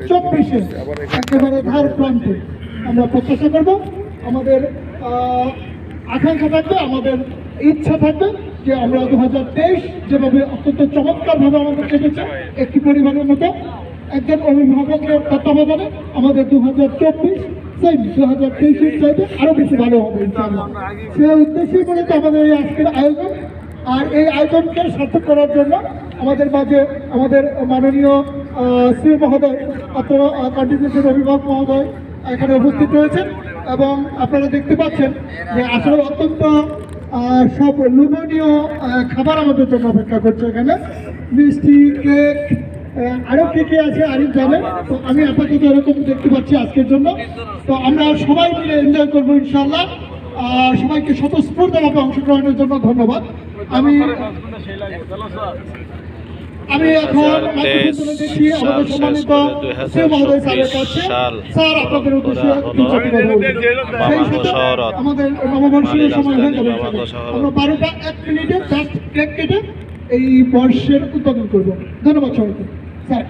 2024 একেবারে ধার প্রান্তে আমরা প্রত্যাশা করব। আমাদের আকাঙ্ক্ষা থাকবে, আমাদের ইচ্ছা থাকবে যে আমরা 2023 যেভাবে অত্যন্ত চমৎকারভাবে আমাদের কেটেছে একটি পরিবারের মতো একজন অভিভাবকের তত্ত্বাবধানে আমাদের 2024 সেই 2023 চাইতে আরো বেশি ভালো হবে ইনশাআল্লাহ। সেই উদ্দেশ্যে করে তো আমাদের এই আজকের আয়োজন। আর এই আয়োজনকে সার্থক করার জন্য আমাদের মাঝে আমাদের মাননীয় শ্রী মহোদয় অথবা কন্টিজেন্টের অভিভাবক মহোদয় এখানে উপস্থিত রয়েছেন এবং আপনারা দেখতে পাচ্ছেন যে আসলে অত্যন্ত সব লোভনীয় খাবার আমাদের জন্য অপেক্ষা করছে এখানে। মিষ্টি, কেক, আরও কে কে আছে আরিফ জানে। তো আমি আপাতত এরকম দেখতে পাচ্ছি আজকের জন্য। তো আমরা সবাই মিলে এনজয় করবো ইনশাআল্লাহ। সবাইকে স্বতঃস্ফূর্তভাবে অংশগ্রহণের জন্য ধন্যবাদ। আমি এখন দেখি আমাদের সম্মানিত শ্রী মহোদয় স্যারের কাছে। স্যার আপনাদের উদ্দেশ্যে আমাদের নববর্ষের সময় হয়ে যাবে, আমরা 12টা 1 মিনিটে জাস্ট কেক কেটে এই বর্ষের উদ্বোধন করবো। ধন্যবাদ সবাইকে। স্যার